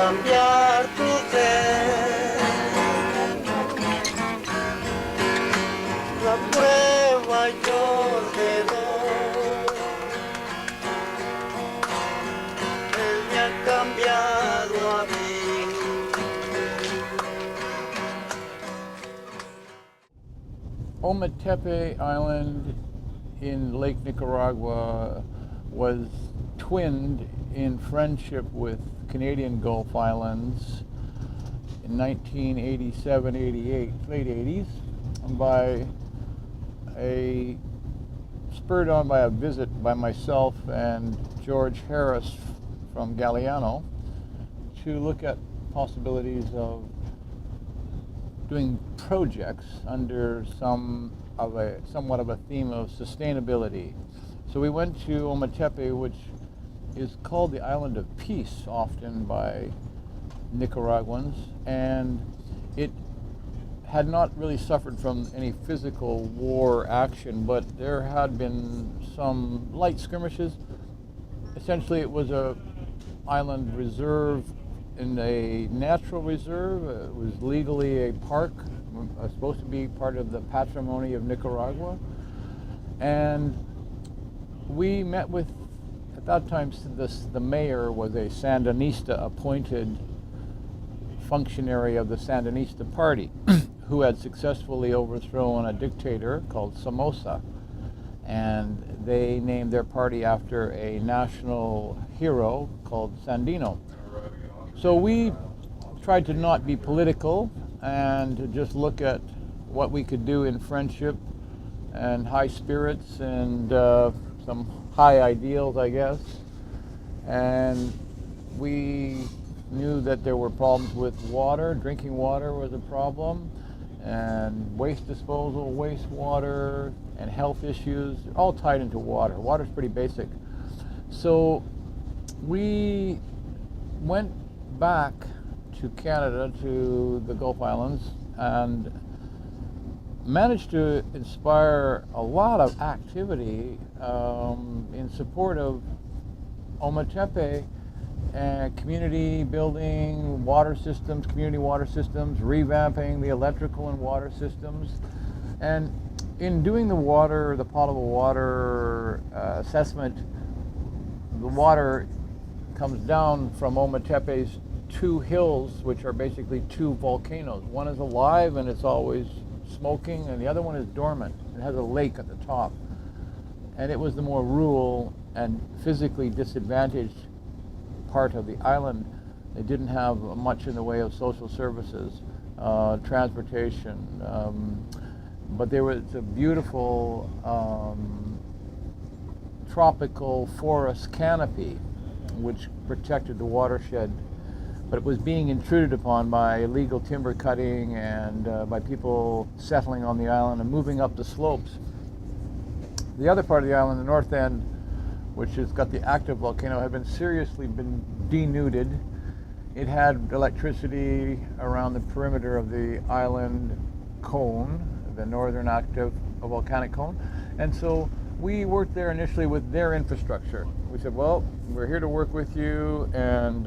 cambiar tu ser. La prueba yo te doy, él me ha cambiado a mí. Ometepe Island in Lake Nicaragua was twinned in friendship with Canadian Gulf Islands in 1987-88, late 80s, by spurred on by a visit by myself and George Harris from Galiano to look at possibilities of doing projects under somewhat of a theme of sustainability. So we went to Ometepe, which is called the Island of Peace often by Nicaraguans, and it had not really suffered from any physical war action, but there had been some light skirmishes. Essentially, it was a island reserve in a natural reserve. It was legally a park, supposed to be part of the patrimony of Nicaragua. And we met with, at that time, the mayor was a Sandinista appointed functionary of the Sandinista party who had successfully overthrown a dictator called Somoza. And they named their party after a national hero called Sandino. So we tried to not be political and to just look at what we could do in friendship and high spirits and some high ideals, I guess. And we knew that there were problems with water. Drinking water was a problem, and waste disposal, wastewater, and health issues, all tied into water. Water's pretty basic. So we went back to Canada, to the Gulf Islands, and managed to inspire a lot of activity in support of Ometepe and community building, water systems, community water systems, revamping the electrical and water systems. And in doing the potable water assessment, the water comes down from Ometepe's two hills, which are basically two volcanoes. One is alive and it's always smoking, and the other one is dormant. It has a lake at the top. And it was the more rural and physically disadvantaged part of the island. They didn't have much in the way of social services, transportation, but there was a beautiful tropical forest canopy which protected the watershed, but it was being intruded upon by illegal timber cutting and by people settling on the island and moving up the slopes. The other part of the island, the north end, which has got the active volcano, had been seriously denuded. It had electricity around the perimeter of the island cone, the northern active volcanic cone, and so we worked there initially with their infrastructure. We said, well, we're here to work with you, and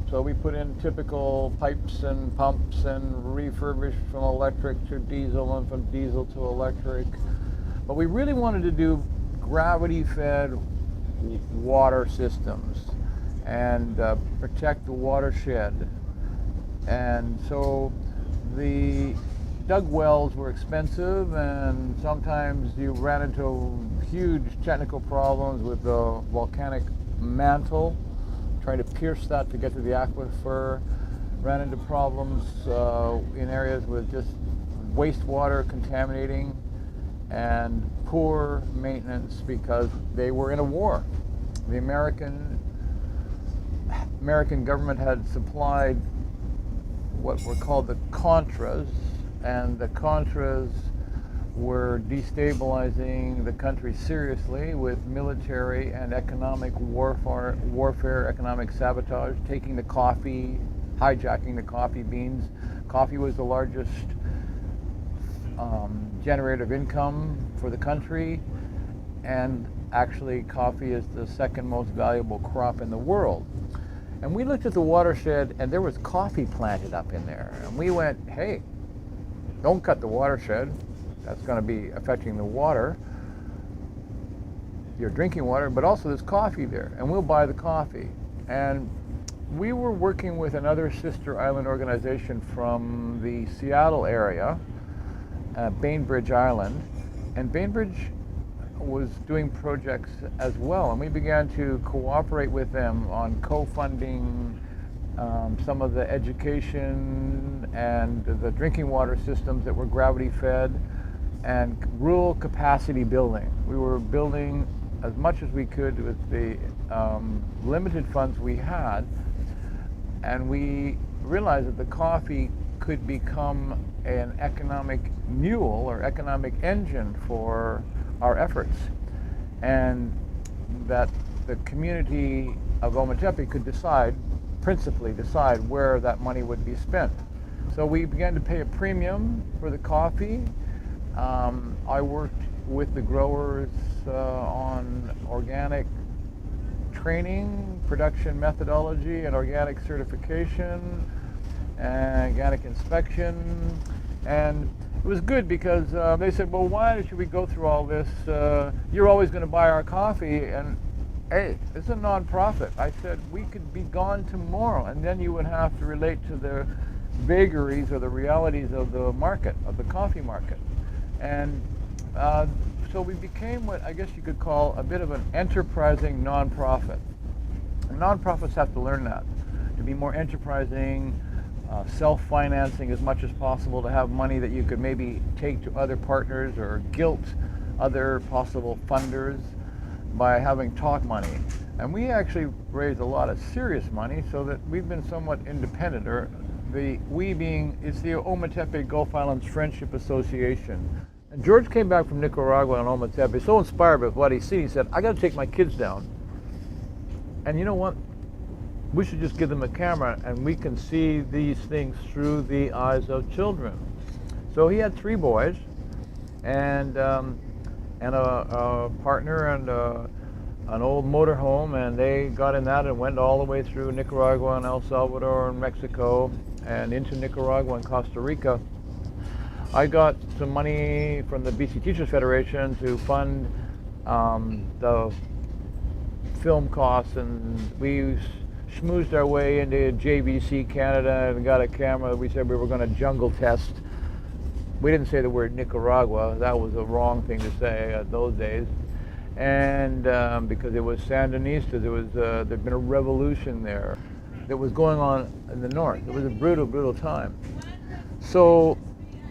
so we put in typical pipes and pumps and refurbished from electric to diesel and from diesel to electric. But we really wanted to do gravity-fed water systems and protect the watershed. And so the dug wells were expensive, and sometimes you ran into huge technical problems with the volcanic mantle, trying to pierce that to get to the aquifer. Ran into problems in areas with just wastewater contaminating and poor maintenance because they were in a war. The American government had supplied what were called the Contras, and the Contras were destabilizing the country seriously with military and economic warfare, economic sabotage, taking the coffee, hijacking the coffee beans. Coffee was the largest generator of income for the country, and actually coffee is the second most valuable crop in the world. And we looked at the watershed, and there was coffee planted up in there. And we went, hey, don't cut the watershed. That's going to be affecting the water, your drinking water, but also there's coffee there, and we'll buy the coffee. And we were working with another sister island organization from the Seattle area, Bainbridge Island, and Bainbridge was doing projects as well, and we began to cooperate with them on co-funding some of the education and the drinking water systems that were gravity fed and rural capacity building. We were building as much as we could with the limited funds we had, and we realized that the coffee could become an economic mule or economic engine for our efforts, and that the community of Ometepe could principally decide where that money would be spent. So we began to pay a premium for the coffee. I worked with the growers on organic training, production methodology, and organic certification, and organic inspection. And it was good because they said, well, why should we go through all this? You're always going to buy our coffee, and hey, it's a non-profit. I said, we could be gone tomorrow, and then you would have to relate to the vagaries or the realities of the market, of the coffee market. And so we became what I guess you could call a bit of an enterprising non-profit. And non-profits have to learn that, to be more enterprising, self-financing as much as possible, to have money that you could maybe take to other partners or guilt other possible funders by having talk money. And we actually raised a lot of serious money so that we've been somewhat independent, or it's the Ometepe-Gulf Islands Friendship Association. And George came back from Nicaragua and Ometepe so inspired with what he seen. He said, I got to take my kids down. And you know what? We should just give them a camera and we can see these things through the eyes of children. So he had 3 boys and a partner and an old motorhome, and they got in that and went all the way through Nicaragua and El Salvador and Mexico and into Nicaragua and Costa Rica. I got some money from the BC Teachers Federation to fund the film costs, and we schmoozed our way into JVC Canada and got a camera. We said we were going to jungle test. We didn't say the word Nicaragua. That was a wrong thing to say those days. And because it was Sandinistas, there'd been a revolution there that was going on in the north. It was a brutal, brutal time. So,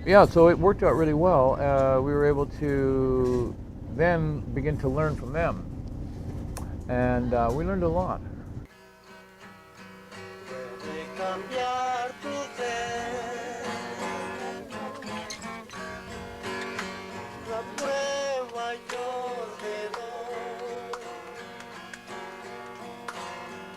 yeah, so it worked out really well. We were able to then begin to learn from them. And we learned a lot. Puede cambiar tu